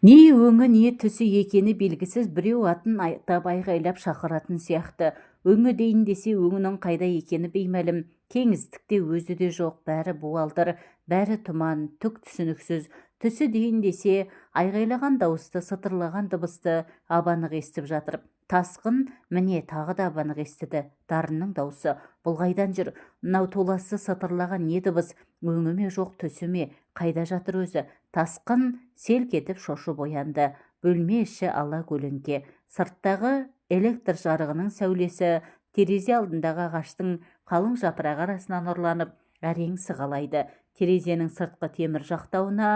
Не өңі не түсі екені белгісіз біреу атын атап айғайлап шақыратын сияқты. Өңі дейін десе өңінің қайда екені беймәлім. Кеңістікте өзі де жоқ, бәрі буалдыр, бәрі тұман, түк түсініксіз. Түсі дейін десе айғайлаған дауысты, сытырлаған дыбысты абанық естіп жатыр. Тасқын міне тағы да абанық естіді. Дарынның даусы. Бұл қайдан жүр? Мынау толасы сытырлаған не дыбыс? Өңі ме жоқ, түсі ме? Қайда жатыр өзі? Тасқын селк етіп шошып оянды. Бөлме іші ала көлеңке. Сырттағы электр жарығының сәулесі терезе алдындағы ағаштың қалың жапырағы арасынан ұрланып, әрең сығалайды. Терезенің сыртқы темір жақтауына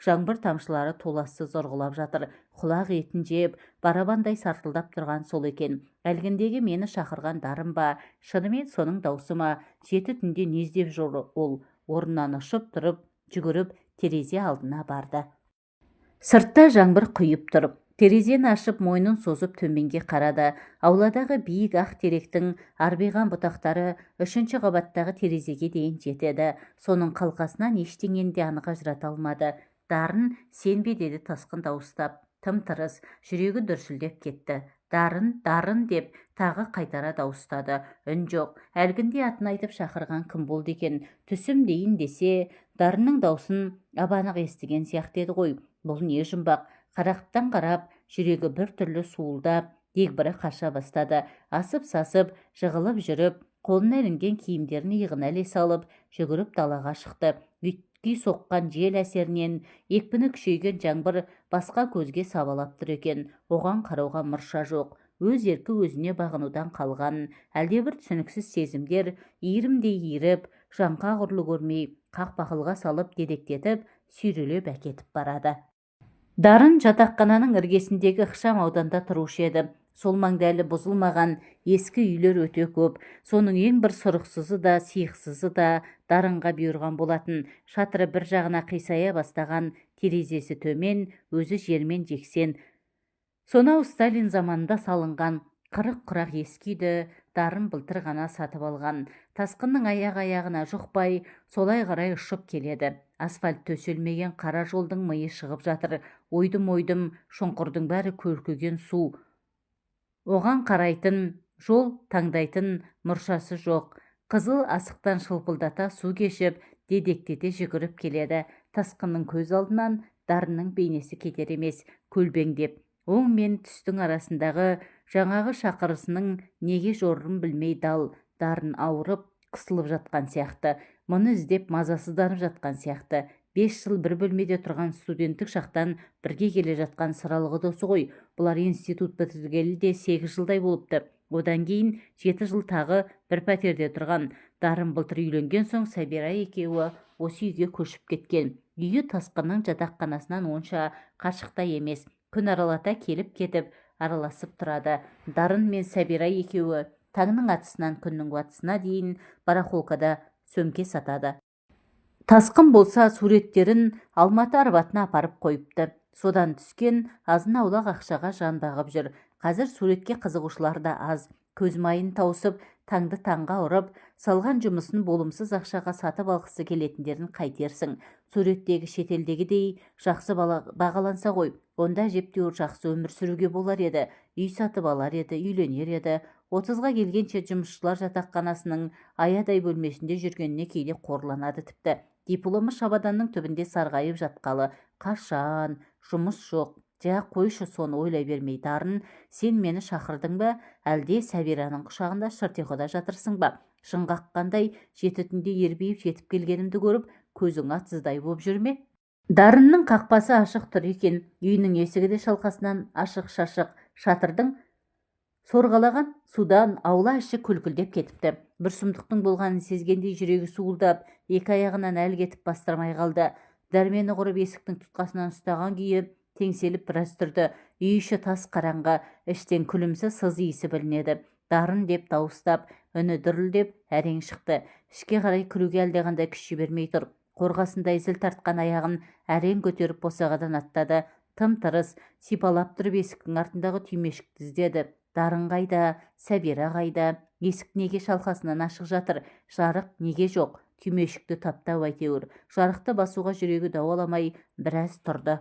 жаңбыр тамшылары толассыз ұрғылап жатыр. Құлақ етін жеп, барабандай сартылдап тұрған сол екен. Әлгіндегі мені шақырған дарын ба, шынымен соның даусы ма? Жеті түнде не іздеп жүр ол? Орнынан ұшып тұрып, жүгіріп, терезе алдына барды. Сыртта жаңбыр құйып тұрып, терезені ашып мойнын созып төменге қарады. Ауладағы биік ақ теректің арбиған бұтақтары үшінші қабаттағы терезеге дейін жетеді. Соның қалқасынан ештеңені де анық ажырата алмады. Дарын, сен бе деді тасқын дауыстап. Тым-тырыс, жүрегі дүрсілдеп кетті. Дарын, дарын деп тағы қайтара дауыстады. Үн жоқ. Әлгінде атын айтып шақырған кім болды екен? Түсім дейін десе, дарынның даусын абанық естіген сияқты еді ғой. Бұл не жұмбақ? Қарақтан қарап, жүрегі бір түрлі суылдап, дегбірі қаша бастады. Асып-сасып, жығылып жүріп, қолына ілінген киімдерін иығына іле салып, жүгіріп далаға шықты. Үйтки соққан жел әсерінен екпіні күшейген жаңбыр басқа көзге сабалап тұр екен. Оған қарауға мұрша жоқ. Өз еркі өзіне бағынудан қалған, әлдебір түсініксіз сезімдер иірімдей иіріп, жаңқа құрлы көрмей, қақпақылға салып дедектетіп, сүйрелеп әкетіп барады. Дарын жатақхананың іргесіндегі ықшам ауданда тұрушы еді. Сол маңда әлі бұзылмаған ескі үйлер өте көп. Соның ең бір сұрықсызы да, сиықсызы да дарынға бұйырған болатын. Шатыры бір жағына қисая бастаған, терезесі төмен, өзі жермен жексен. Сонау Сталин заманында салынған қырық құрақ ескі үйді дарын былтыр ғана сатып алған. Тасқынның аяғына жұқпай, солай қарай ұшып келеді. Асфальт төселмеген қара жолдың миы шығып жатыр. Ойдым-ойдым, шұңқырдың бәрі көркіген су. Оған қарайтын, жол таңдайтын мұршасы жоқ. Қызыл асықтан шылпылдата су кешіп, дедектете жүгіріп келеді. Тасқынның көз алдынан дарынның бейнесі кетер емес, көлбеңдеп. Оң мен түстің арасындағы жаңағы шақырысының неге жорын білмей дал. Дарын ауырып, қысылып жатқан сияқты. Мұны іздеп мазасызданып жатқан сияқты. 5 жыл бір бөлмеде тұрған студенттік шақтан бірге келе жатқан сыралғы досы ғой. Бұлар институт бітіргелі де 8 жылдай болыпты. Одан кейін 7 жыл тағы бір пәтерде тұрған. Дарын былтыр үйленген соң Сәбира екеуі осы үйге көшіп кеткен. Үйі тасқынның жатақханасынан онша қашықта емес. Күн аралата келіп кетіп араласып тұрады. Дарын мен Сәбира екеуі таңның атысынан күннің батысына дейін барахолкада сөмке сатады. Тасқын болса суреттерін Алматы Арбатына апарып қойыпты. Содан түскен азын аулақ ақшаға жан бағып жүр. Қазір суретке қызығушылар да аз. Көз майын тауысып, таңды таңға ұрып, салған жұмысын болымсыз ақшаға сатып алғысы келетіндерін қайтерсің. Суреттегі шетелдегідей жақсы бағаланса ғой, онда әжептәуір жақсы өмір сүруге болар еді. Үй сатып алар еді, үйленер еді. 30-ға келгенше жұмысшылар жатақханасының аядай бөлмесінде жүргеніне кейде қорланады тіпті. Дипломы шабаданның түбінде сарғайып жатқалы. Қашан? Жұмыс жоқ. Жа қойшы, соны ойлай бермей. Дарын, сен мені шақырдың ба, әлде Сәбираның құшағында шыртиқода жатырсың ба? Шың қаққандай 7 түнде ербейіп жетіп келгенімді көріп, көзің атсыздай боп жүрме? Дарынның қақпасы ашық тұр екен. Үйінің есігі де шалқасынан ашық-шашық. Шатырдың сорғалаған судан аула іші күлкілдеп кетіпті. Бір сұмдықтың болғанын сезгендей жүрегі суылдап, екі аяғынан әл кетіп бастырмай қалды. Дәрмені құрып есіктің тұтқасынан ұстаған күйі теңселіп біраз тұрды. Үй іші тас қараңғы, іштен күлімсіз сыз иісі білінеді. Дарын деп дауыстап, үні дүрілдеп әрең шықты. Ішке қарай кіруге әлдеқандай күш жібермей тұр. Қорғасындай зіл тартқан аяғын әрең көтеріп босағадан аттады. Тым-тырыс сипалап тұрып есіктің артындағы түймешікті іздеді. Дарын қайда, Сәбира қайда? Есік неге шалқасынан ашық жатыр? Жарық неге жоқ? Түймешікті таптау әйтеуір. Жарықты басуға жүрегі дауаламай біраз тұрды.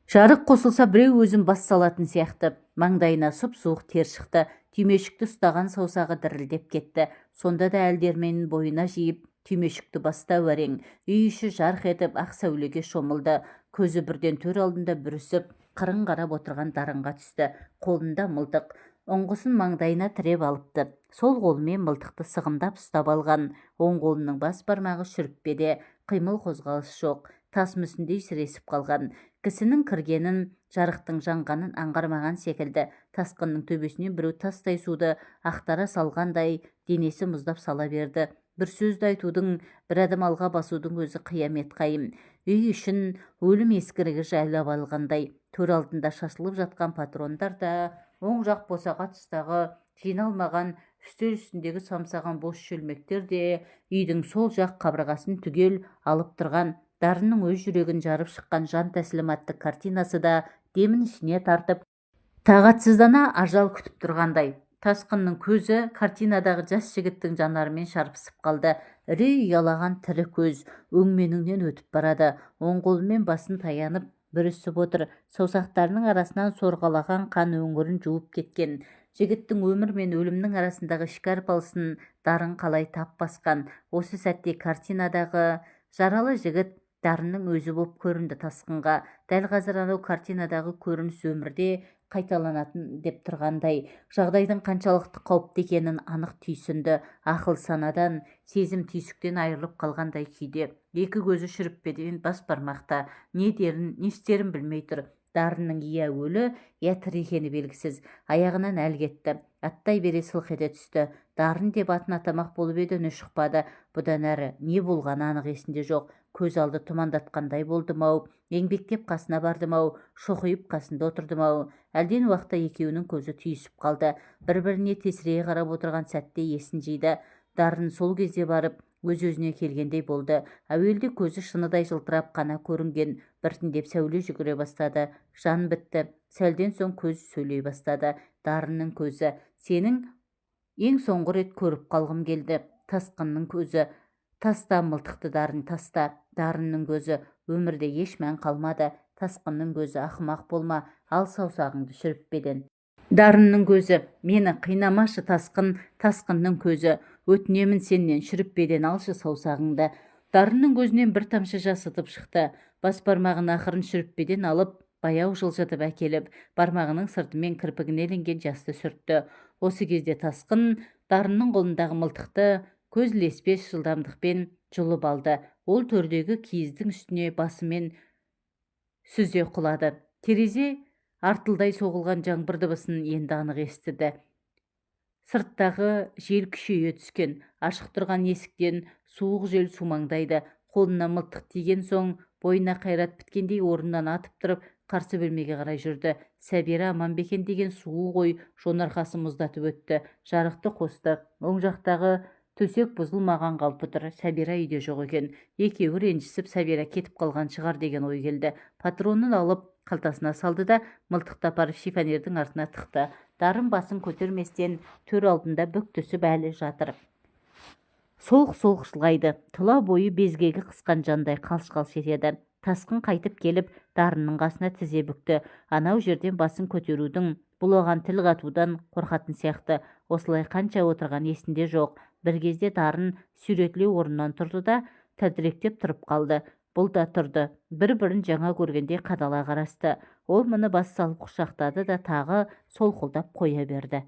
Жарық қосылса біреу өзін бас салатын сияқты. Маңдайына сұп-суық тер шықты. Түймешікті ұстаған саусағы дірілдеп кетті. Сонда да әлдерменін бойына жиып, түймешікті бастау әрең. Үй іші жарқ етіп ақ сәулеге шомылды. Көзі бірден төр алдында бүрісіп, қырын қарап отырған дарынға түсті. Қолында мылтық. Ұңғысын маңдайына тіреп алыпты. Сол қолымен мылтықты сығымдап ұстап алған. Оң қолының бас бармағы шүріппеде, қимыл қозғалыс жоқ. Тас мүсіндей сіресіп қалған. Кісінің кіргенін, жарықтың жанғанын аңғармаған секілді. Тасқынның төбесінен біреу тастай суды ақтара салғандай денесі мұздап сала берді. Бір сөзді айтудың, бір адым алға басудың өзі қиямет қайым. Үй ішін өлім ескірігі жайлап алғандай. Төр алдында шашылып жатқан патрондар да, оң жақ босаға тұстағы жиналмаған үстел үстіндегі самсаған бос шөлмектер де, үйдің сол жақ қабырғасын түгел алып тұрған дарынның өз жүрегін жарып шыққан жан тәсілім атты картинасы да демін ішіне тартып, тағатсыздана ажал күтіп тұрғандай. Тасқынның көзі картинадағы жас жігіттің жанарымен шарпысып қалды. Үрей ұялаған тірі көз өңменіңнен өтіп барады. Оң қолымен басын таянып бүрісіп отыр. Саусақтарының арасынан сорғалаған қан өңірін жуып кеткен. Жігіттің өмір мен өлімнің арасындағы ішкі арпалысын дарын қалай тап басқан. Осы сәтте картинадағы жаралы жігіт дарынның өзі боп көрінді тасқынға. Дәл қазір анау картинадағы көрініс өмірде қайталанатын деп тұрғандай. Жағдайдың қаншалықты қауіпті екенін анық түйсінді. Ақыл санадан, сезім түйсіктен айырылып қалғандай күйде. Екі көзі шүріппеден бас бармақта. Не дерін, не істерін білмей тұр. Дарынның иә өлі, иә тірі екені белгісіз. Аяғынан әл кетті. Аттай бере сылқ ете түсті. Дарын деп атын атамақ болып еді, үні шықпады. Бұдан әрі не болғаны анық есінде жоқ. Көз алды тұмандатқандай болдым-ау, еңбектеп қасына бардым-ау, шоқиып қасында отырдым-ау. Әлден уақытта екеуінің көзі түйісіп қалды. Бір-біріне тесірейе қарап отырған сәтте есін жиды. Дарын сол кезде барып өз-өзіне келгендей болды. Әуелде көзі шыныдай жылтырап қана көрінген, біртіндеп сәуле жүгіре бастады. Жан бітті. Сәлден соң көз сөйлей бастады. Дарынның көзі: сенің ең соңғы рет көріп қалғым келді. Тасқынның көзі: таста мылтықты дарын, таста. Дарынның көзі: өмірде еш мән қалмады. Тасқынның көзі: ақымақ болма, ал саусағыңды шүріппеден. Дарынның көзі: мені қинамашы тасқын. Тасқынның көзі: өтінемін сеннен, шүріппеден алшы саусағыңды. Дарынның көзінен бір тамшы жас ытып шықты. Бас бармағын ақырын шүріппеден алып, баяу жылжытып әкеліп, бармағының сыртымен кірпігіне ілінген жасты сүртті. Осы кезде тасқын дарынның қолындағы мылтықты көз ілеспес жылдамдықпен жұлып алды. Ол төрдегі киіздің үстіне басымен сүзе құлады. Терезе артылдай соғылған жаңбыр дыбысын енді анық естіді. Сырттағы жел күшейе түскен. Ашық тұрған есіктен суық жел сумаңдайды. Қолына мылтық тиген соң бойына қайрат біткендей орнынан атып тұрып, қарсы бөлмеге қарай жүрді. Сәбира Аманбекен деген суық ой жонарқасы мұздатып өтті. Жарықты қосты. Оң жақтағы төсек бұзылмаған қалпы тұр. Сәбира үйде жоқ екен. Екеуі ренжісіп, Сәбира кетіп қалған шығар деген ой келді. Патронын алып қалтасына салды да мылтықты апарып шифонердің артына тықты. Дарын басын көтерместен төр алдында бүк түсіп әлі жатыр. Солқ-солқ жылайды. Тұла бойы безгегі қысқан жандай қалш-қалш етеді. Тасқын қайтып келіп Дарынның қасына тізе бүкті. Анау жерден басын көтерудің, бұл оған тіл қатудан қорқатын сияқты. Осылай қанша отырған есінде жоқ. Бір кезде Дарын сүйретіле орнынан тұрды да тәлтіректеп тұрып қалды. Бұл да тұрды. Бір-бірін жаңа көргенде қадала қарасты. Ол мұны бас салып құшақтады да тағы солқылдап қоя берді.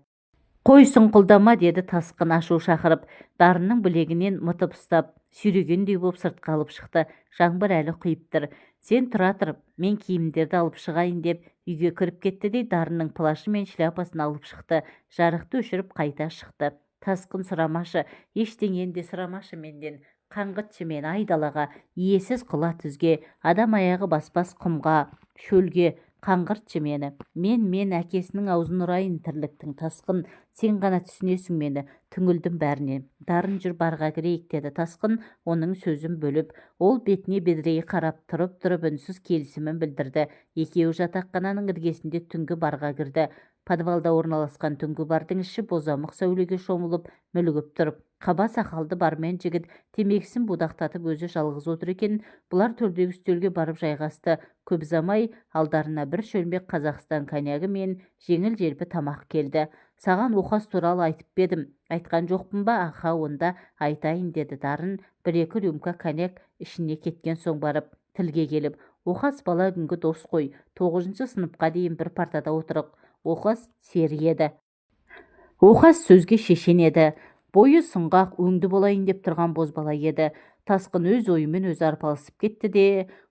Қой сұңқылдама, деді тасқын ашу шақырып. Дарынның білегінен мытып ұстап, сүйрегендей боп сыртқа алып шықты. Жаңбыр әлі құйып тұр. Сен тұра тұр, мен киімдерді алып шығайын деп үйге кіріп кетті де Дарынның плашы мен шляпасын алып шықты. Жарықты өшіріп қайта шықты. Тасқын сұрамашы, ештеңені де сұрамашы менден. Қаңғытшы мені айдалаға, иесіз құла түзге, адам аяғы баспас құмға, шөлге. Қаңғыртшы мені. Мен әкесінің аузын ұрайын тірліктің. Тасқын, сен ғана түсінесің мені. Түңілдім бәрінен. Дарын жүр барға кірейік, деді тасқын оның сөзін бөліп. Ол бетіне бедірейе қарап тұрып үнсіз келісімін білдірді. Екеуі жатақхананың іргесінде түнгі барға кірді. Подвалда орналасқан түнгі бардың іші бозамық сәулеге шомылып мүлгіп тұрып, Қаба сақалды бармен жігіт темекісін будақтатып өзі жалғыз отыр екен. Бұлар төрдегі үстелге барып жайғасты. Көп ұзамай алдарына бір шөлмек Қазақстан коньягі мен жеңіл-желпі тамақ келді. Саған оқас туралы айтып бедім. Айтқан жоқпын ба? Аха, онда айтайын, деді Дарын бір-екі рюмка коньяк ішіне кеткен соң барып тілге келіп. Оқас бала күнгі дос қой. 9-шы сыныпқа дейін бір партада отырық. Оқас сері еді. Оқас сөзге шешен еді. Бойы сұңғақ, өңді болайын деп тұрған бозбала еді. Тасқын өз ойымен өзі арпалысып кетті де,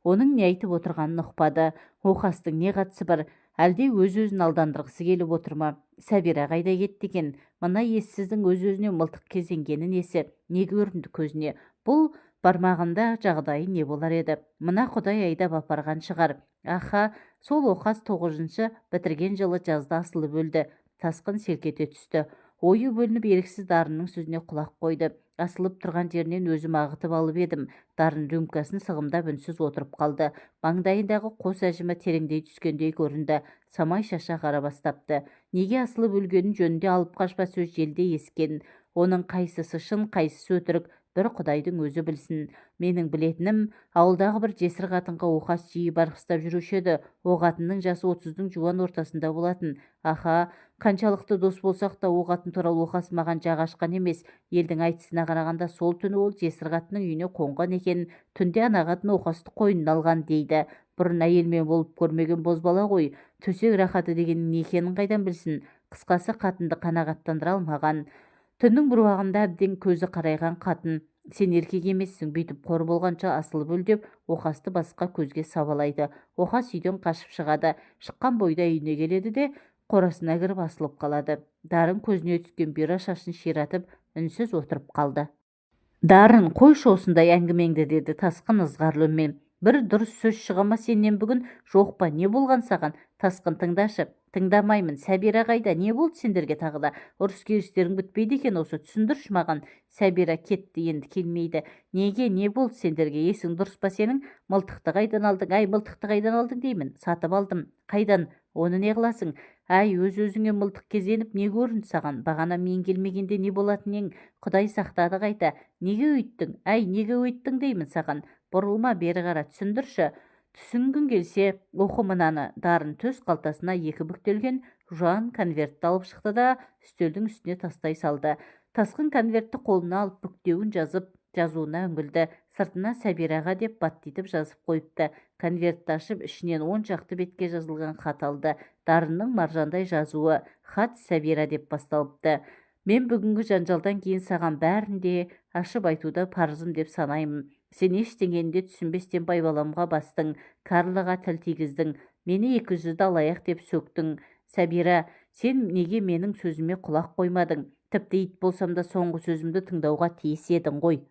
оның не айтып отырғанын ұқпады. Оқастың не қатысы бар? Әлде өз-өзін алдандырғысы келіп отыр ма? Сәбира қайда кетті екен? Мына ессіздің өз-өзіне мылтық кезенгені несі? Не көрінді көзіне? Бұл бармағында жағдайы не болар еді? Мына Құдай айдап апарған шығар. Аха, сол Оқас 9-шы бітірген жылы жазда асылып өлді. Тасқын селкете түсті. Ойы бөлініп еріксіз Дарынның сөзіне құлақ қойды. Асылып тұрған жерінен өзім ағытып алып едім. Дарын рюмкасын сығымдап үнсіз отырып қалды. Маңдайындағы қос әжімі тереңдей түскендей көрінді. Самай шаша қара бастапты. Неге асылып өлгенін жөнінде алып қашпа сөз желде ескен. Оның қайсысы шын, қайсысы өтірік, бір Құдайдың өзі білсін. Менің білетінім, ауылдағы бір жесір қатынға Оқас жиі барғыстап жүруші еді. О қатынның жасы 30-дың жуан ортасында болатын. Аха, қаншалықты дос болсақ та, о қатын туралы Оқас маған жақ ашқан емес. Елдің айтысына қарағанда сол түні ол жесір қатынның үйіне қонған екен. Түнде ана қатын Оқасты қойнына алған дейді. Бұрын әйелмен болып көрмеген бозбала ғой. Төсек рахаты дегеннің не екенін қайдан білсін? Қысқасы, қатынды қанағаттандыра алмаған. Түннің бір уағында әбден көзі қарайған қатын: сен еркек емессің, бүйтіп қор болғанша асылып өл, деп Оқасты басқа көзге сабалайды. Оқас үйден қашып шығады. Шыққан бойда үйіне келеді де қорасына кіріп асылып қалады. Дарын көзіне түскен бұйра шашын ширатып үнсіз отырып қалды. Дарын, қойшы осындай әңгімеңді, деді Тасқын ызғарлы үнмен. Бір дұрыс сөз шыға ма сенен бүгін? Жоқ па, не болған саған? Тасқын, тыңдашы. Тыңдамаймын. Сәбира қайда? Не болды сендерге тағы да? Ұрыс керістерің бітпейді екен осы, түсіндірші маған. Сәбира кетті, енді келмейді. Неге, не болды сендерге? Есің дұрыс па сенің? Мылтықты қайдан алдың? Ай, мылтықты қайдан алдың деймін. Сатып алдым. Қайдан? Оны не қыласың? Әй, өз-өзіңе мылтық кезеніп не көрінді саған? Бағана мен келмегенде не болатын ең? Құдай сақтады қайта. Неге өйттің? Әй, неге өйттің деймін саған. Бұрылма, бері қара, түсіндірші. Түсінгің келсе, оқы мынаны. Дарын төс қалтасына екі бүктелген жуан конвертті алып шықты да үстелдің үстіне тастай салды. Тасқын конвертті қолына алып бүктеуін жазып, жазуына үңілді. Сыртына Сәбираға деп баттитып жазып қойыпты. Конвертті ашып, ішінен 10 шақты бетке жазылған хат алды. Дарынның маржандай жазуы: хат Сәбира деп басталыпты. Мен бүгінгі жанжалдан кейін саған бәрін де ашып айтуды парызым деп санаймын. Сен ештеңені де түсінбестен байбаламға бастың, Карлыға тіл тигіздің, мені 200-ді алаяқ деп сөктің. Сәбира, сен неге менің сөзіме құлақ қоймадың? Тіпті ит болсам да соңғы сөзімді тыңдауға тиіс едің ғой.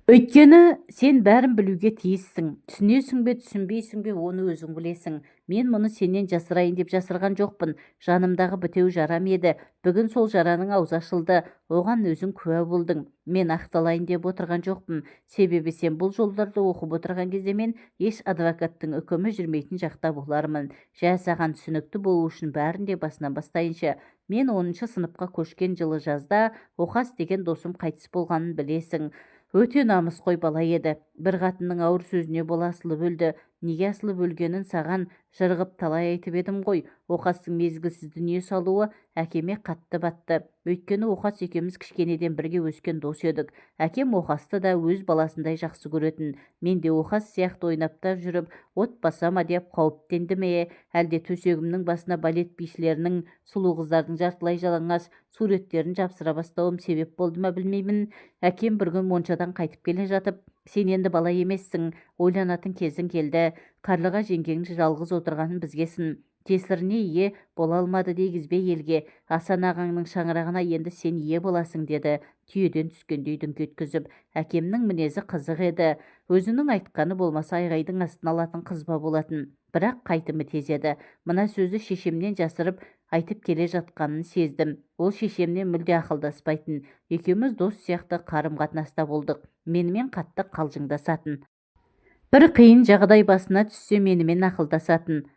Өйткені сен бәрін білуге тиіссің. Түсінесің бе, түсінбейсің бе, оны өзің білесің. Мен мұны сенен жасырайын деп жасырған жоқпын. Жанымдағы бітеу жарам еді. Бүгін сол жараның аузы ашылды. Оған өзің куә болдың. Мен ақталайын деп отырған жоқпын. Себебі сен бұл жолдарды оқып отырған кезде мен еш адвокаттың үкімі жүрмейтін жақта болармын. Жә, саған түсінікті болу үшін бәрін де басынан бастайыншы. Мен 10-шы сыныпқа көшкен жылы жазда Оқас деген досым қайтыс болғанын білесің. Өте намыс қой бала еді. Бір қатынның ауыр сөзіне бола асылып өлді. Неге асылып өлгенін саған жырғып талай айтып едім ғой. Оқастың мезгілсіз дүние салуы әкеме қатты батты. Өйткені Оқас екеуміз кішкенеден бірге өскен дос едік. Әкем Оқасты да өз баласындай жақсы көретін. Мен де Оқас сияқты ойнаптап жүріп, от басама деп қауіптенді ме, әлде төсегімнің басына балет бишілерінің, сұлу қыздардың жартылай жалаңаш суреттерін жапсыра бастауым себеп болды ма білмеймін. Әкем бір күн моншадан қайтып келе жатып: сен енді бала емессің, ойланатын кезің келді. Қарлыға жеңгеңнің жалғыз отырғанын бізге сын. Жесіріне ие бола алмады дегізбе елге. Асан ағаңның шаңырағына енді сен ие боласың, деді түйеден түскендей дүңк еткізіп. Әкемнің мінезі қызық еді. Өзінің айтқаны болмаса айғайдың астына алатын қызба болатын. Бірақ қайтымы тез еді. Мына сөзі шешемнен жасырып айтып келе жатқанын сездім. Ол шешемнен мүлде ақылдаспайтын. Екеуміз дос сияқты қарым-қатынаста болдық. Менімен қатты қалжыңдасатын. Бір қиын жағдай басына түссе менімен ақылдасатын.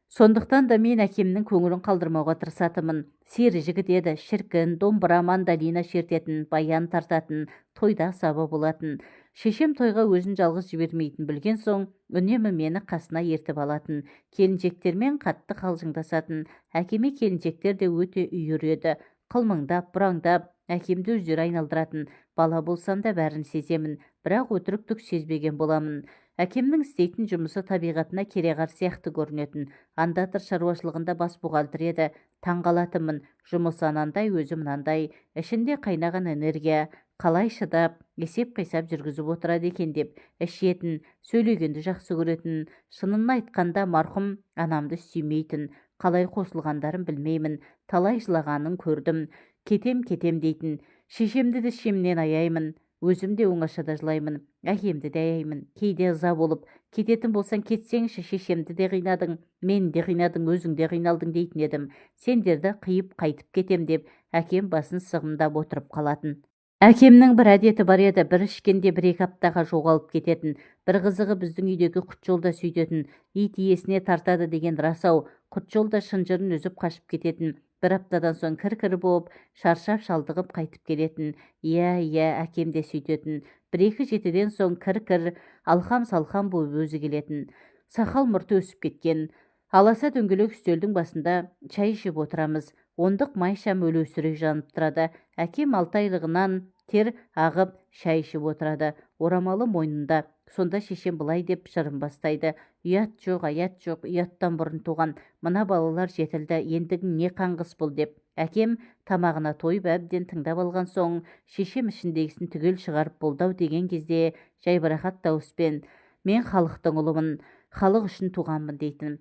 Сондықтан да мен әкемнің көңілін қалдырмауға тырысатынмын. Сері жігіт еді, шіркін, домбыра мандолина шертетін, баян тартатын, тойда сабы болатын. Шешем тойға өзін жалғыз жібермейтін білген соң, үнемі мені қасына ертіп алатын. Келіншектермен қатты қалжыңдасатын. Әкеме келіншектер де өте үйір еді. Қылмыңдап, бұраңдап, әкемді өздері айналдыратын. Бала болсам да бәрін сеземін, бірақ өтірік түк сезбеген боламын. Әкемнің істейтін жұмысы табиғатына кереғар сияқты көрінетін. Анда-тыр шаруашылығында бас бухгалтер еді. Таңғалатынмын, жұмысы анандай, өзі мынандай, ішінде қайнаған энергия, қалай шыдап, есеп-қисап жүргізіп отырады екен деп ішетін, сөйлегенді жақсы көретін. Шынын айтқанда марқұм анамды сүймейтін, қалай қосылғандарын білмеймін, талай жылағанын көрдім. Кетем дейтін. Шешемді де шемнен аяймын. Өзім де оңашада жылаймын, әкемді де аяймын. Кейде ыза болып, кететін болсаң кетсеңші, шешемді де қинадың, мен де қинадың, өзің де қиналдың дейтін едім. Сендерді қиып қайтып кетем деп, әкем басын сығымдап отырып қалатын. Әкемнің бір әдеті бар еді, бір ішкенде бір-екі аптаға жоғалып кететін. Бір қызығы біздің үйдегі Құтжолда сөйтетін. Ит иесіне тартады деген рас-ау. Құтжолда шынжырын үзіп қашып кететін. Бір аптадан соң кір-кір болып, шаршап шалдығып қайтып келетін. Иә, әкем де сөйтетін. Бір-екі жетіден соң кір-кір, алқам-салқам болып өзі келетін. Сақал мұрты өсіп кеткен. Аласа дөңгелек үстелдің басында шай ішіп отырамыз. Ондық май шам өлеусірей жанып тұрады. Әкем 6 айлығынан тер ағып шай ішіп отырады. Орамалы мойнында. Сонда шешем былай деп жырын бастайды. Ұят жоқ, аят жоқ, ұяттан бұрын туған. Мына балалар жетілді, ендігің не қаңғыс бұл деп. Әкем тамағына тойып әбден тыңдап алған соң, шешем ішіндегісін түгел шығарып болдау деген кезде жайбарақат дауыспен: мен халықтың ұлымын, халық үшін туғанмын дейтін.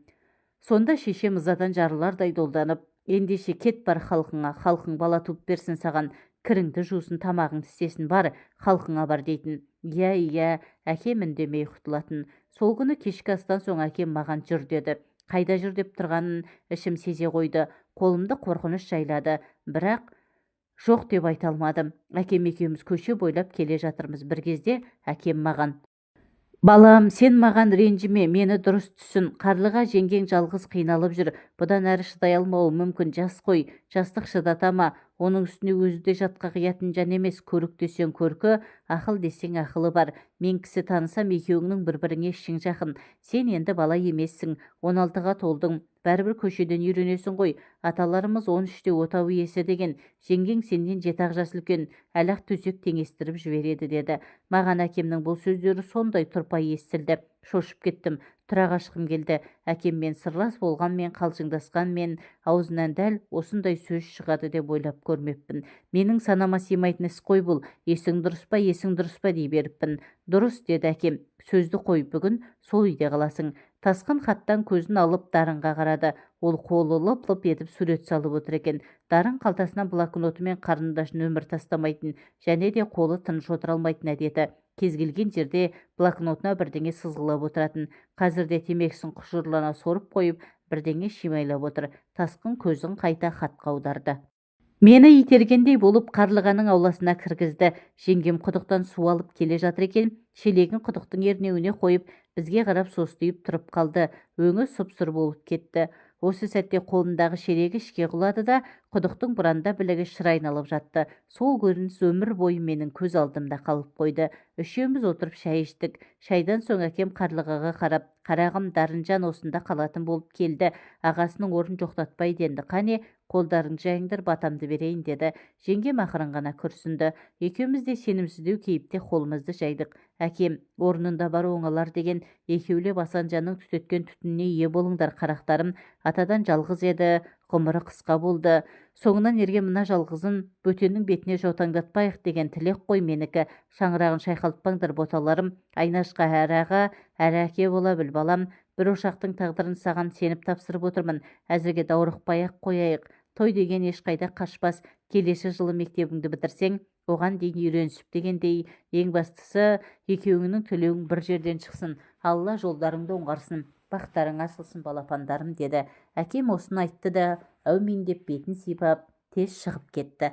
Сонда шешем ызадан жарылардай долданып: ендеше кет бар халқыңа, халқың бала туып берсін саған, кіріңді жусын, тамағыңды істесін, бар, халқыңа бар дейтін. Иә, әкем үндемей құтылатын. Сол күні кешкі астан соң әкем маған жүр деді. Қайда жүр деп тұрғанын ішім сезе қойды. Қолымды қорқыныш жайлады, бірақ жоқ деп айта алмадым. Әкем екеуміз көше бойлап келе жатырмыз. Bir кезде әкем маған: балам, сен маған ренжіме, мені дұрыс түсін. Қарлыға жеңгең жалғыз қиналып жүр. Бұдан әрі шыдай алмауы мүмкін. Жас қой, жастық шыдата ма? Оның үстіне өзі де жатқа қиятын жан емес. Көрік десең көркі, ақыл десең ақылы бар. Мен кісі танысам, екеуіңнің бір-біріңе ішің жақын. Сен енді бала емессің, 16-ға толдың. Бәрібір көшеден үйренесің ғой. Аталарымыз 13-те отау иесі деген. Жеңгең сенен 7 жас үлкен, әлі-ақ төсек теңестіріп жібереді деді. Маған әкемнің бұл сөздері сондай тұрпай естілді. Шошып кеттім. Тұра қашқым келді. Әкеммен сырлас болғанмен, қалжыңдасқанмен аузынан дәл осындай сөз шығады деп ойлап көрмеппін. Менің санама сыймайтын іс қой бұл. Есің дұрыс па дей беріппін. Дұрыс, деді әкем. Сөзді қой, бүгін сол үйде қаласың. Тасқын хаттан көзін алып Дарынға қарады. Ол қолы лып-лып етіп сурет салып отыр екен. Дарын қалтасынан блокноты мен қарындашын өмір тастамайтын, және де қолы тыныш отыра алмайтын әдеті. Кез келген жерде блокнотына бірдеңе сызғылап отыратын. Қазірде темекісін құшырлана сорып қойып, бірдеңе шимайлап отыр. Тасқын көзін қайта хатқа аударды. Мені итергендей болып Қарлығаның ауласына кіргізді. Жеңгем құдықтан су алып келе жатыр екен. Шелегін құдықтың ернеуіне қойып, бізге қарап состиып тұрып қалды. Өңі сұп-сұр болып кетті. Осы сәтте қолындағы шелегі ішке құлады да, құдықтың бұранда білігі шыр айналып жатты. Сол көрініс өмір бойы менің көз алдымда қалып қойды. Үшеуміз отырып шай іштік. Шайдан соң әкем Қарлығаға қарап: қарағым, Дарынжан осында қалатын болып келді. Ағасының орын жоқтатпайды енді. Қане, қолдарың жайыңдар, батамды берейін деді. Жеңгем ақырын ғана күрсінді. Екеуміз де сенімсіздеу кейіпте қолымызды жайдық. Әкем: орнында бар оңалар деген, екеулеп Асанжанның түтеткен түтініне ие болыңдар қарақтарым. Атадан жалғыз еді, ғұмыры қысқа болды. Соңынан ерген мына жалғызын бөтеннің бетіне жаутаңдатпайық деген тілек қой менікі. Шаңырағын шайқалтпаңдар боталарым. Айнашқа әрі аға, әрі әке бола біл балам. Бір ошақтың тағдырын саған сеніп тапсырып отырмын. Әзірге даурықпай-ақ қояйық. Той деген ешқайда қашпас. Келесі жылы мектебіңді бітірсең, оған дейін үйренісіп дегендей, ең бастысы екеуіңнің тілеуің бір жерден шықсын. Алла жолдарыңды оңғарсын, бақтарың ашылсын балапандарым, деді. Әкем осыны айтты да, әумин деп бетін сипап, тез шығып кетті.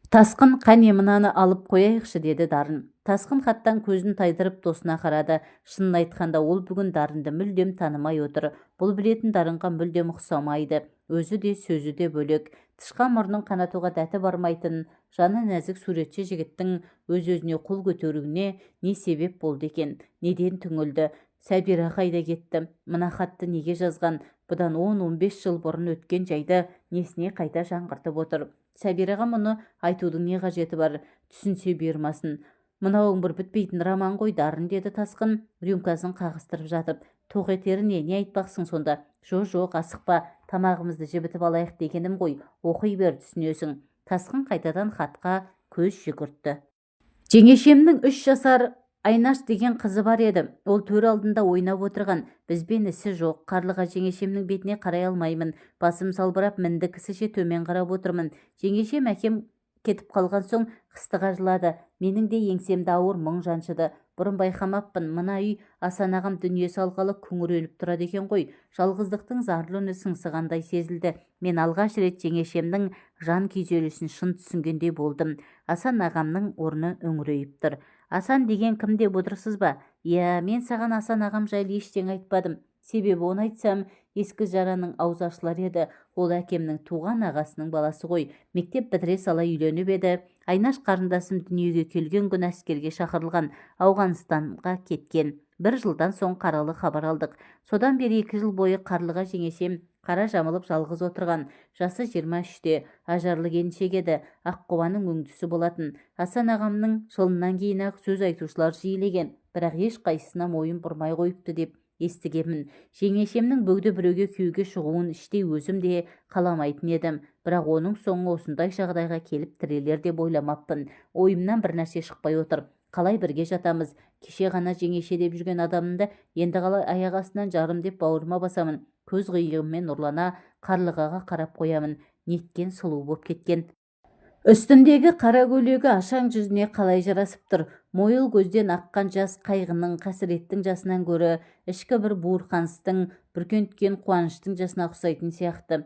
Тасқын, қане мынаны алып қояйықшы, деді Дарын. Тасқын хаттан көзін тайдырып досына қарады. Шынын айтқанда ол бүгін Дарынды мүлдем танымай отыр. Бұл білетін Дарынға мүлдем ұқсамайды. Өзі де сөзі де бөлек. Тышқан мұрнын қанатуға дәті бармайтын, жаны нәзік суретші жігіттің өз-өзіне қол көтеруіне не себеп болды екен? Неден түңілді? Сәбира қайда кетті? Мына хатты неге жазған? Бұдан 10-15 жыл бұрын өткен жайды несіне қайта жаңғыртып отыр? Сәбираға мұны айтудың не қажеті бар? Түсінсе бұйырмасын. Мынауың бір бітпейтін роман ғой, Дарын, деді Тасқын, рюмкасын қағыстырып жатып. Тоқ етері не айтпақсың сонда? Жоқ, асықпа, тамағымызды жібітіп алайық дегенім ғой, оқи бер, түсінесің. Тасқын қайтадан хатқа көз жүгіртті. Жеңешемнің 3 жасар Айнаш деген қызы бар еді. Ол төр алдында ойнап отырған. Бізбен ісі жоқ. Қарлыға жеңешемнің бетіне қарай алмаймын. Басым салбырап мінді кісіше төмен қарап отырмын. Жеңешем әкем кетіп қалған соң қыстыға жылады. Менің де еңсемді ауыр мұң жаншыды. Бұрын байқамаппын, мына үй Асан ағам дүние салғалы күңіреніп тұрады екен ғой. Жалғыздықтың зарлы үні сыңсығандай сезілді. Мен алғаш рет жеңешемнің жан күйзелісін шын түсінгендей болдым. Асан ағамның орны үңірейіп тұр. Асан деген кім деп отырсыз ба? Иә, мен саған Асан ағам жайлы ештеңе айтпадым. Себебі оны айтсам, ескі жараның аузы ашылар еді. Ол әкемнің туған ағасының баласы ғой. Мектеп бітіре сала үйленіп еді. Айнаш қарындасым дүниеге келген күн әскерге шақырылған, Ауғанстанға кеткен. 1 жылдан соң қаралы хабар алдық. Содан бері 2 жыл бойы Қарлыға жеңешем қара жамылып жалғыз отырған. Жасы 23-те, ажарлы келіншек еді. Аққұбаның өңдісі болатын. Асан ағамның жылынан кейін-ақ сөз айтушылар жиілеген, бірақ ешқайсысына мойын бұрмай қойыпты деп естігемін. Жеңешемнің бөгде біреуге күйеуге шығуын іштей өзім де қаламайтын едім, бірақ оның соңы осындай жағдайға келіп тірелер деп ойламаппын. Ойымнан бір нәрсе шықпай отыр. Қалай бірге жатамыз? Кеше ғана жеңеше деп жүрген адамымды енді қалай аяқ астынан жарым деп бауырыма басамын. Көз қиығыммен нұрлана Қарлығаға қарап қоямын. Неткен сұлу боп кеткен. Үстіндегі қара көйлегі ашаң жүзіне қалай жарасып тұр. Мойыл көзден аққан жас қайғының, қасіреттің жасынан гөрі ішкі бір буырқаныстың, бүркенткен қуаныштың жасына ұқсайтын сияқты.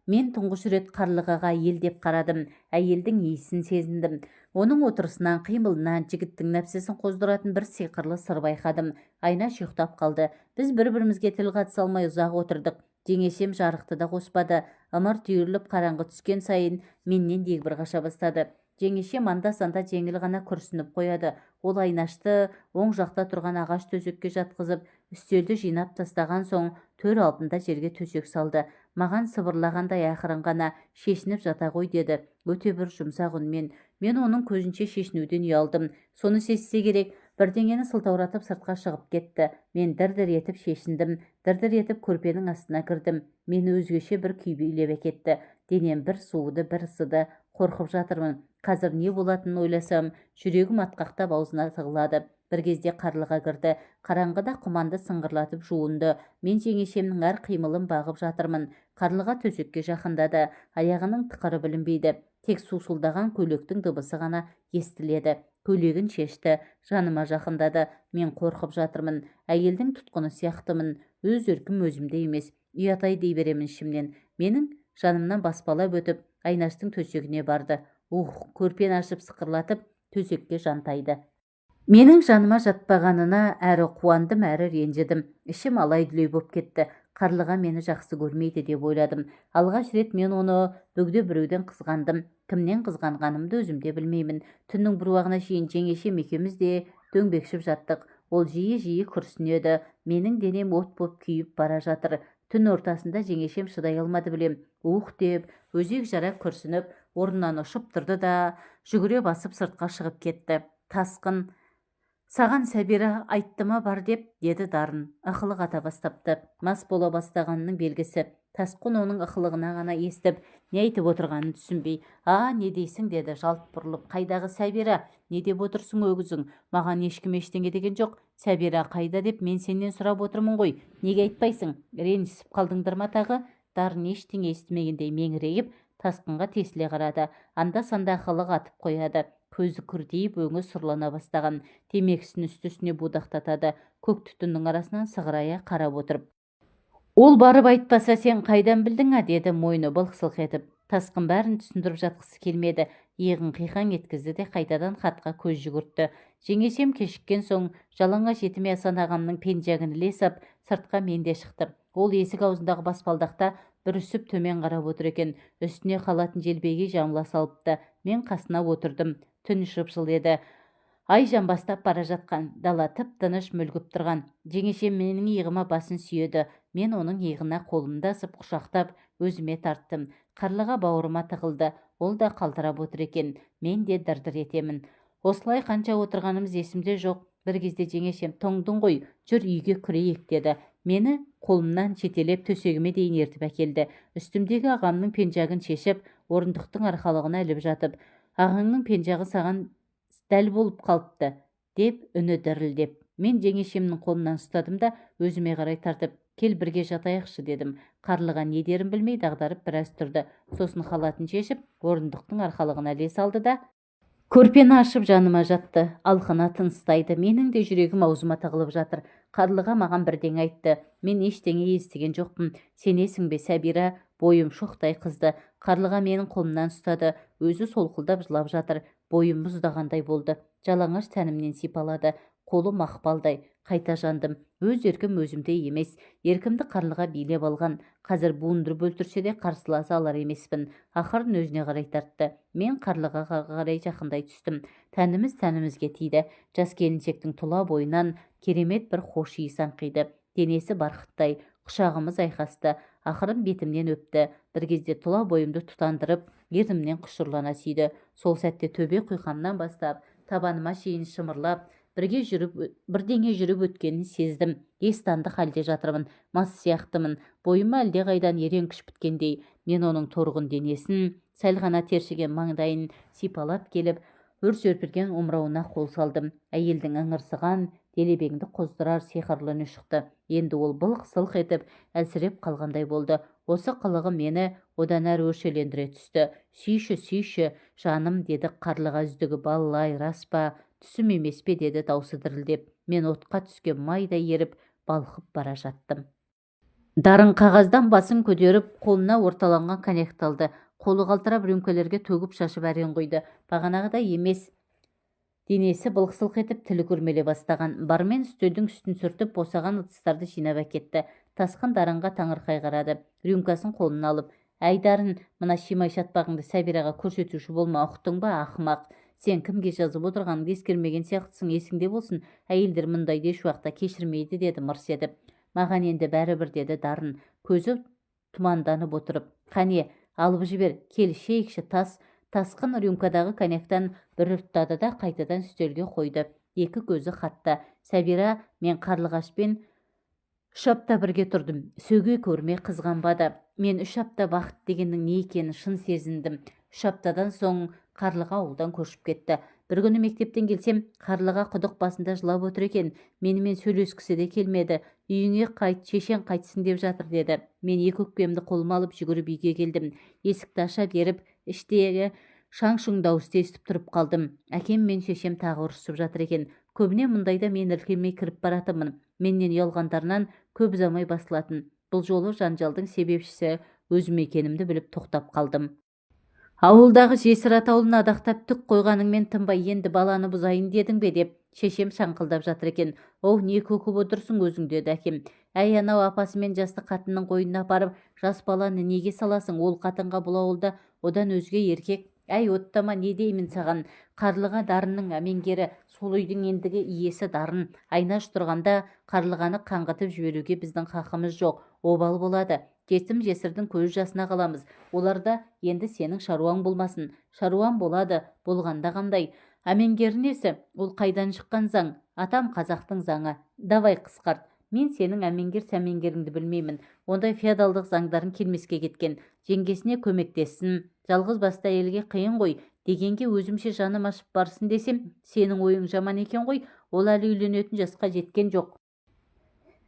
Мен тұңғыш рет Қарлығаға әйел деп қарадым. Әйелдің иісін сезіндім. Оның отырысынан, қимылынан жігіттің нәпсісін қоздыратын бір сиқырлы сыр байқадым. Айнаш ұйықтап қалды. Біз бір-бірімізге тіл қатыса алмай ұзақ отырдық. Жеңешем жарықты да қоспады. Ымырт түйіріліп қараңғы түскен сайын менен дегбір қаша бастады. Жеңешем анда-санда жеңіл ғана күрсініп қояды. Ол Айнашты оң жақта тұрған ағаш төсекке жатқызып, үстелді жинап тастаған соң төр алдында жерге төсек салды. Маған сыбырлағандай ақырын ғана шешініп жата ғой деді, өте бір жұмсақ үнмен. Мен оның көзінше шешінуден ұялдым. Соны сезсе керек, бірдеңені сылтауратып сыртқа шығып кетті. Мен дір-дір етіп шешіндім, дір-дір етіп көрпенің астына кірдім. Мені өзгеше бір күй билеп әкетті. Денем бір суыды, бір ысыды. Қорқып жатырмын. Қазір не болатынын ойласам, жүрегім атқақтап аузына тығылады. Бір кезде Қарлыға кірді. Қараңғыда құманды сыңғырлатып жуынды. Мен жеңешемнің әр қимылын бағып жатырмын. Қарлыға төсекке жақындады. Аяғының тықыры білінбейді. Тек сусылдаған көйлектің дыбысы ғана естіледі. Көйлегін шешті, жаныма жақындады. Мен қорқып жатырмын. Әйелдің тұтқыны сияқтымын. Өз еркім өзімде емес. Ұятай дей беремін ішімнен. Менің жанымнан баспалап өтіп, Айнаштың төсегіне барды. Көрпені ашып сықырлатып, төсекке жантайды. Менің жаныма жатпағанына әрі қуандым, әрі ренжідім. Ішім алай-дүлей боп кетті. Қарлыға мені жақсы көрмейді деп ойладым. Алғаш рет мен оны бөгде біреуден қызғандым. Кімнен қызғанғанымды өзім де білмеймін. Түннің бір уағына шейін жеңешем екеуміз де дөңбекшіп жаттық. Ол жиі-жиі күрсінеді. Менің денем от боп күйіп бара жатыр. Түн ортасында жеңешем шыдай алмады білем. Деп, өзек жара күрсініп, орнынан ұшып тұрды да, жүгіре басып сыртқа шығып кетті. Тасқын, саған Сәбира айтты ма бар деп, деді Дарын. Ақылық ата бастапты. Мас бола бастағанының белгісі. Тасқын оның ықылығына ғана естіп, не айтып отырғанын түсінбей, не дейсің, деді жалт бұрылып. Қайдағы Сәбира? Не деп отырсың өгізің? Маған ешкім ештеңе деген жоқ. Сәбира қайда деп мен сенен сұрап отырмын ғой. Неге айтпайсың? Ренжісіп қалдыңдар ма тағы? Дарын ештеңе естімегендей меңірейіп, Тасқынға тесіле қарады. Анда-санда ақылық атып қояды. Көзі күртейіп, өңі сұрлана бастаған. Темекісін үсті-үстіне будақтатады. Көк түтіннің арасынан сығырая қарап отырып. Ол барып айтпаса сен қайдан білдің, деді мойны былқ-сылқ етіп. Тасқын бәрін түсіндіріп жатқысы келмеді. иығын қиқаң еткізді де қайтадан хатқа көз жүгіртті. Жеңешем кешіккен соң жалаңаш етіме Асан ағамның пенжагын іле сап, сыртқа мен де шықтым. Ол есік аузындағы баспалдақта бүрісіп төмен қарап отыр екен. Үстіне халатын желбегей жамыла салыпты. Мен қасына отырдым. Түн шып-шыл еді. Ай жамбастап бара жатқан, дала тып-тыныш мүлгіп тұрған. Жеңешем менің иығыма басын сүйеді. Мен оның иығына қолымды асып құшақтап өзіме тарттым. Қарлыға бауырыма тығылды. Ол да қалтырап отыр екен. Мен де дір-дір етемін. Осылай қанша отырғанымыз есімде жоқ. Бір кезде жеңешем, тоңдың ғой, жүр үйге кірейік деді. Мені қолымнан жетелеп төсегіме дейін ертіп әкелді. Үстімдегі ағамның пенжагын шешіп, орындықтың арқалығына іліп жатып, ағаңның пенжағы саған дәл болып қалыпты, деп үні дірілдеп. Мен жеңешемнің қолынан ұстадым да өзіме қарай тартып, кел бірге жатайықшы дедім. Қарлыға не дерін білмей дағдарып біраз тұрды. Сосын халатын шешіп, орындықтың арқалығына іле салды да көрпені ашып жаныма жатты. Алқына тыныстайды. Менің де жүрегім аузыма тығылып жатыр. Қарлыға маған бірдеңе айтты. Мен ештеңе естіген жоқпын. Сенесің бе, Сәбира? Бойым шоқтай қызды. Қарлыға менің қолымнан ұстады. Өзі солқылдап жылап жатыр. Бойым мұздағандай болды. Жалаңаш тәнімнен сипалады. Қолым мақпалдай. Қайта жандым. Өз еркім өзімде емес. Еркімді Қарлыға билеп алған. Қазір буындырып өлтірсе де қарсыласа алар емеспін. Ақырын өзіне қарай тартты. Мен Қарлығаға қарай жақындай түстім. Тәніміз тәнімізге тиді. Жас келіншектің тұла бойынан керемет бір хош иіс аңқиды. Денесі барқыттай, құшағымыз айқасты. Ақырын бетімнен өпті. Бір кезде тұла бойымды тұтандырып, ернімнен құшырлана сүйді. Сол сәтте төбе құйқамнан бастап, табаныма шейін шымырлап, бірдеңе жүріп өткенін сездім. Естанды халде жатырмын, мас сияқтымын. Бойыма әлдеқайдан ерен күш біткендей. Мен оның торғын денесін, сәл ғана тершіген маңдайын сипалап келіп, өрс өрпірген омырауына қол салдым. Әйелдің ыңырсыған, делебеңді қоздырар сиқырлы үні шықты. Енді ол былқ-сылқ етіп, әлсіреп қалғандай болды. Осы қылығы мені одан әрі өршелендіре түсті. Сүйші, сүйші, жаным, деді Қарлыға үздігі. Балалай, рас па, түсім емес пе, деді даусы дірілдеп. Мен отқа түскен майдай еріп, балқып бара жаттым. Дарын қағаздан басын көтеріп, қолына орталанған коньякты алды. Қолы қалтырап рюмкелерге төгіп шашып әрең қойды. Бағанағыдай емес. Денесі былқ-сылқ етіп, тілі күрмеле бастаған. Бармен үстелдің үстін сүртіп, босаған ыдыстарды жинап әкетті. Тасқын Дарынға таңырқай қарады. Рюмкасын қолына алып, әй Дарын, мына шимай шатпағыңды Сәбираға көрсетуші болма, ұқтың ба, ақымақ. Сен кімге жазып отырғаныңды ескермеген сияқтысың, есіңде болсын. Әйелдер мұндайды еш уақытта кешірмейді, деді мырс етіп. Маған енді бәрібір, деді Дарын, көзі тұманданып отырып. Қане, алып жібер, кел, шейікші. Тасқын рюмкадағы коньяктан бір ұрттады да қайтадан үстелге қойды. Екі көзі хатта. Сәбира, мен Қарлығашпен 3 апта бірге тұрдым. Сөге көрме қызғанбады. Мен 3 апта бақыт дегеннің не екенін шын сезіндім. 3 аптадан соң Қарлыға ауылдан көшіп кетті. Бір күні мектептен келсем, Қарлыға құдық басында жылап отыр екен. Менімен сөйлескісі де келмеді. Үйіңе қайт, шешең қайтсын деп жатыр, деді. Мен екі өкпемді қолыма алып жүгіріп үйге келдім. Есікті аша беріп, іштегі шаң-шұң дауысты естіп тұрып қалдым. Әкем мен шешем тағы ұрысып жатыр екен. Көбіне мұндайда мен іркілмей кіріп баратынмын. Менен ұялғандарынан көп ұзамай басылатын. Бұл жолы жанжалдың себепшісі өзім екенімді біліп тоқтап қалдым. Ауылдағы жесір атаулын адақтап түк қойғаныңмен тынбай енді баланы бұзайын дедің бе, деп шешем шаңқылдап жатыр екен. Оу, не көкіп отырсың өзің, деді әкем. Әй, анау апасымен жасты қатынның қойнына апарып, жас баланы неге саласың? Ол қатынға бұл ауылда одан өзге еркек. Әй, оттама, не деймін саған? Қарлыға Дарынның әмеңгері, сол үйдің ендігі иесі Дарын. Айнаш тұрғанда Қарлығаны қаңғытып жіберуге біздің хақымыз жоқ. Обал болады. Жетім жесірдің көз жасына қаламыз. Оларда енді сенің шаруаң болмасын. Шаруаң болады, болғанда қандай? Әмеңгері несі? Ол қайдан шыққан заң? Атам қазақтың заңы. Давай қысқарт. Мен сенің әмеңгер сәмеңгеріңді білмеймін. Ондай феодалдық заңдарын келмеске кеткен. Жеңгесіне көмектессін. Жалғыз басты әйелге қиын ғой дегенге өзімше жаным ашып барсын десем, сенің ойың жаман екен ғой. Ол әлі үйленетін жасқа жеткен жоқ.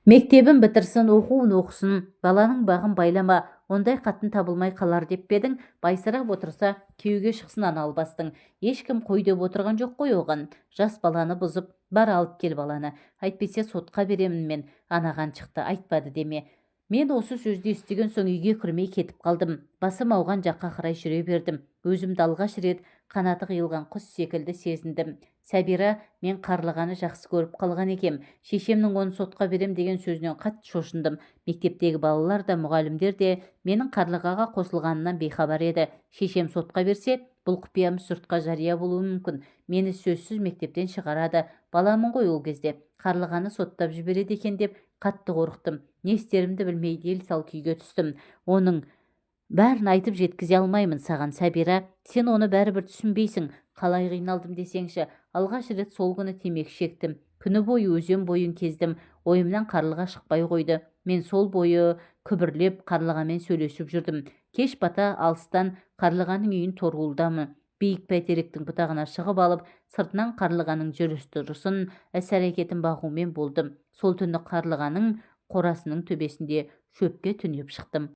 Мектебін бітірсін, оқуын оқысын, баланың бағын байлама, ондай қатын табылмай қалар деп педің. Байсырап отырса, күйеуге шықсын ана албастың. Ешкім қой деп отырған жоқ қой оған. Жас баланы бұзып, бар алып кел баланы. Айтпесе сотқа беремін мен. Анаған шықты, айтпады деме. Мен осы сөзді естіген соң үйге кірмей кетіп қалдым. Басым ауған жаққа қарай жүре бердім. Өзімді алғаш рет қанаты қиылған құс секілді сезіндім. Сәбира, мен Қарлығаны жақсы көріп қалған екем. Шешемнің оны сотқа берем деген сөзінен қатты шошындым. Мектептегі балалар да, мұғалімдер де менің Қарлығаға қосылғанымнан бейхабар еді. Шешем сотқа берсе, бұл құпиямыз жұртқа жария болуы мүмкін. Мені сөзсіз мектептен шығарады. Баламын ғой ол кезде. Қарлығаны соттап жібереді екен деп қатты қорықтым. Не істерімді білмей дел-сал күйге түстім. Оның бәрін айтып жеткізе алмаймын саған, Сәбира. Сен оны бәрібір түсінбейсің. Қалай қиналдым десеңші. Алғаш рет сол күні темекі шектім. Күні бойы өзен бойын кездім. Ойымнан Қарлыға шықпай қойды. Мен сол бойы күбірлеп Қарлығамен сөйлесіп жүрдім. Кеш бата алыстан Қарлығаның үйін торғуылдамын. Биік бәйтеректің бұтағына шығып алып, сыртынан Қарлығаның жүріс-тұрысын, іс-әрекетін бағумен болдым. Сол түні Қарлығаның қорасының төбесінде шөпке түнеп шықтым.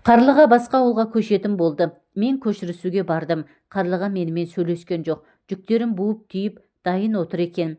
Қарлыға басқа ауылға көшетін болды. Мен көшірісуге бардым. Қарлыға менімен сөйлескен жоқ. Жүктерін буып түйіп дайын отыр екен.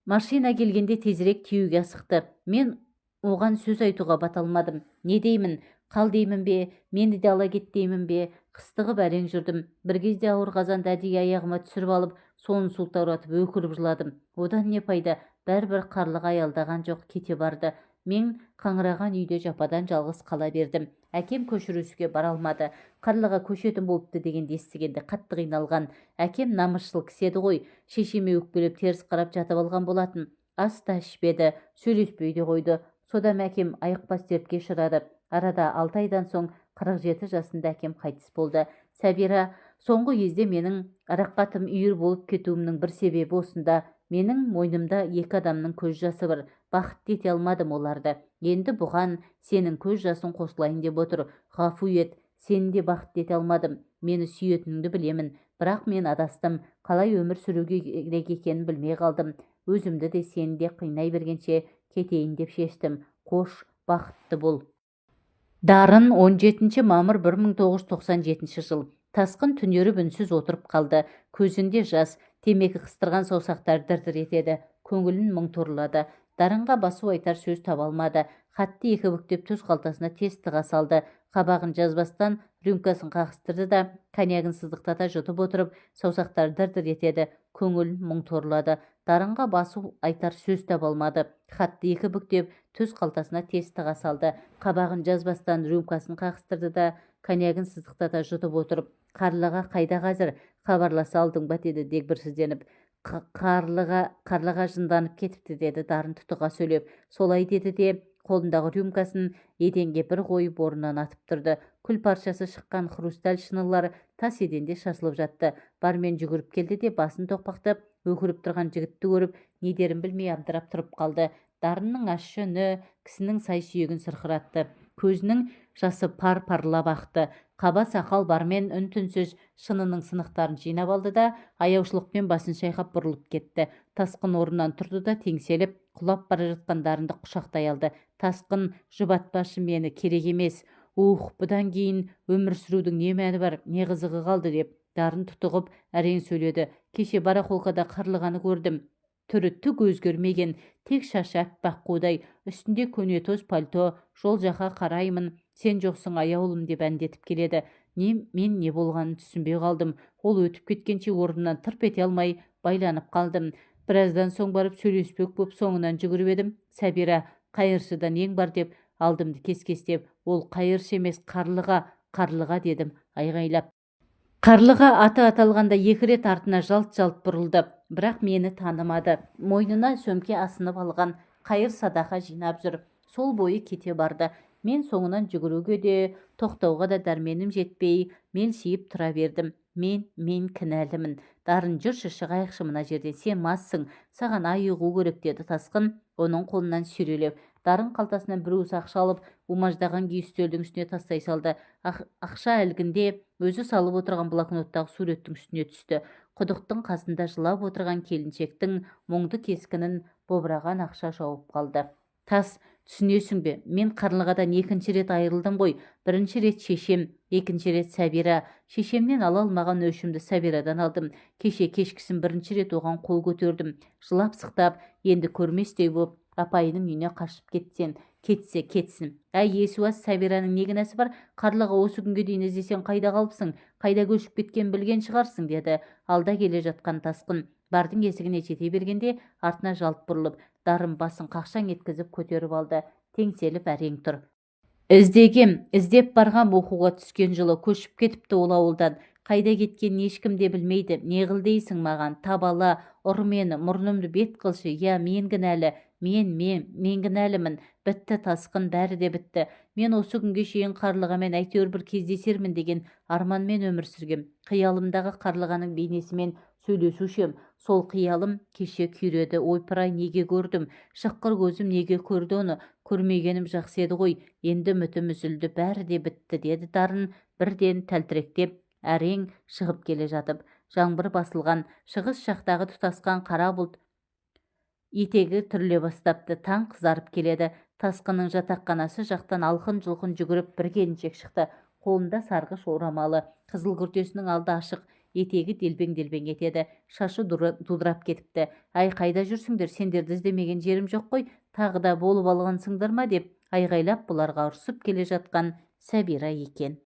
Машина келгенде тезірек тиюге асықты. Мен оған сөз айтуға бата алмадым. Не деймін? Қал деймін бе? Мені де ала кет деймін бе? Қыстығып әрең жүрдім. Бір кезде ауыр қазанды әдейі аяғыма түсіріп алып, соны сылтауратып өкіріп жыладым. Одан не пайда? Бәрібір Қарлыға аялдаған жоқ, кете барды. Мен қаңыраған үйде жападан жалғыз қала бердім. Әкем көшірісуге бара алмады. Қарлыға көшетін болыпты дегенді естігенде қатты қиналған. Әкем намысшыл кісі еді ғой. Шешеме өкпелеп теріс қарап жатып алған болатын. Ас та ішпеді, сөйлеспей де қойды. Содан әкем айықпас дертке ұшырады. Арада 6 айдан соң 47 жасында әкем қайтыс болды. Сәбира, соңғы кезде менің араққа тым үйір болып кетуімнің бір себебі осында. Менің мойнымда 2 адамның көз жасы бар. Бақытты ете алмадым оларды. Енді бұған сенің көз жасың қосылайын деп отыр. Ғафу ет, сені де бақытты ете алмадым. Мені сүйетініңді білемін, бірақ мен адастым. Қалай өмір сүруге керек екенін білмей қалдым. Өзімді де сені де қинай бергенше кетейін деп шештім. Қош, бақытты бол. Дарын 17 мамыр 1997 жыл. Тасқын түнеріп үнсіз отырып қалды. Көзінде жас, темекі қыстырған саусақтар дір-дір етеді. Көңілін мұң торлады. Дарынға басу айтар сөз таба алмады. Хатты 2 бүктеп төс қалтасына тез тыға салды. Қабағын жазбастан рюмкасын қағыстырды да коньягын сыздықтата жұтып отырып, саусақтар дір-дір етеді. Көңілін мұң торлады. Дарынға басу айтар сөз таба алмады. Хатты 2 бүктеп төс қалтасына тез тыға салды. Қабағын жазбастан рюмкасын қағыстырды да коньягын сыздықтата жұтып отырып, Қарлыға қайда қазір? Хабарласа алдың ба деді дегбірсізденіп. Қарлыға жынданып кетіпті деді Дарын тұтыға сөйлеп. Солай деді де қолындағы рюмкасын еденге бір қойып орнынан атып тұрды. Күл паршасы шыққан хрусталь шынылар тас еденде шашылып жатты. Бармен жүгіріп келді де басын тоқпақтап өкіріп тұрған жігітті көріп, не дерін білмей абдырап тұрып қалды. Дарынның ащы үні кісінің сай сүйегін сырқыратты. Көзінің жасы пар-парлап ақты. Қаба сақал бармен үн-түнсіз шынының сынықтарын жинап алды да аяушылықпен басын шайқап бұрылып кетті. Тасқын орнынан тұрды да теңселіп, құлап бара жатқан Дарынды құшақтай алды. Тасқын, жұбатпашы мені, керек емес. Бұдан кейін өмір сүрудің не мәні бар, не қызығы қалды деп Дарын тұтығып әрең сөйледі. Кеше барахолкада Қарлығаны көрдім. Түрі түк өзгермеген, тек шашы аппақ қудай, үстінде көнетоз пальто, жол жаққа қараймын, сен жоқсың аяулым деп әндетіп келеді. Мен не болғанын түсінбей қалдым. Ол өтіп кеткенше орнымнан тырп ете алмай байланып қалдым. Біраздан соң барып сөйлеспек боп соңынан жүгіріп едім. Сәбира, қайыршыдан ең бар деп алдымды кес-кестеп, ол қайыршы емес, Қарлыға дедім айғайлап. Қарлыға аты аталғанда 2 рет артына жалт-жалт бұрылды, бірақ мені танымады. Мойнына сөмке асынып алған қайыр садақа жинап жүр. Сол бойы кете барды. Мен соңынан жүгіруге де, тоқтауға да дәрменім жетпей, мен сиіп тұра бердім. Мен кінәлімін. Дарын, жүрші, шығайықшы мына жерден, сен массың, саған айығу керек деді Тасқын, оның қолынан сүйрелеп. Дарын қалтасынан бір уыс ақша алып, бумаждаған күй үстелдің үстіне тастай салды. Ақша әлгінде өзі салып отырған блокноттағы суреттің үстіне түсті. Құдықтың қасында жылап отырған келіншектің мұңды кескінін бобыраған ақша жауып қалды. Тас, түсінесің бе? Мен Қарлығадан 2 рет айырылдым ғой. 1 рет шешем, 2 рет Сәбира. Шешемнен ала алмаған өшімді Сәбирадан алдым. Кеше кешкісін 1 рет оған қол көтердім. Жылап сықтап, енді көрместей боп апайының үйіне қашып кетсен. кетсе кетсін. Әй есуас, Сәбираның не кінәсі бар? Қарлыға осы күнге дейін іздесең қайда қалыпсың? Қайда көшіп кеткен білген шығарсың, деді алда келе жатқан Тасқын. Бардың есігіне жете бергенде артына жалт бұрылып, дарын басын қақшаң еткізіп көтеріп алды. Теңселіп әрең тұр. Іздеп барғам, оқуға түскен жылы көшіп кетіпті ол ауылдан. Қайда кеткенін ешкім де білмейді. Не қыл дейсің маған? Табала, ұр мені, мұрнымды бет қылшы. Я, мен кінәлі, мен кінәлімін. Бітті Тасқын, бәрі де бітті. Мен осы күнге шейін Қарлығамен әйтеуір бір кездесермін деген арманмен өмір сүргем. Қиялымдағы Қарлығаның бейнесімен сөйлесушем. Сол қиялым кеше күйреді. Ойпыр-ай, неге көрдім? Шыққыр көзім неге көрді оны? Көрмегенім жақсы еді ғой. Енді үмітім үзілді, бәрі де бітті, деді дарын бірден тәлтіректеп әрең шығып келе жатып. Жаңбыр басылған, шығыс жақтағы тұтасқан қара бұлт етегі түріле бастапты. Таң қызарып келеді. Тасқынның жатақханасы жақтан алқын-жұлқын жүгіріп бір келіншек шықты. Қолында сарғыш орамалы, қызыл күртесінің алды ашық, етегі делбең-делбең етеді. Шашы дудырап кетіпті. Әй, қайда жүрсіңдер? Сендерді іздемеген жерім жоқ қой. Тағы да болып алғансыңдар ма? Деп айғайлап бұларға ұрсып келе жатқан Сәбира екен.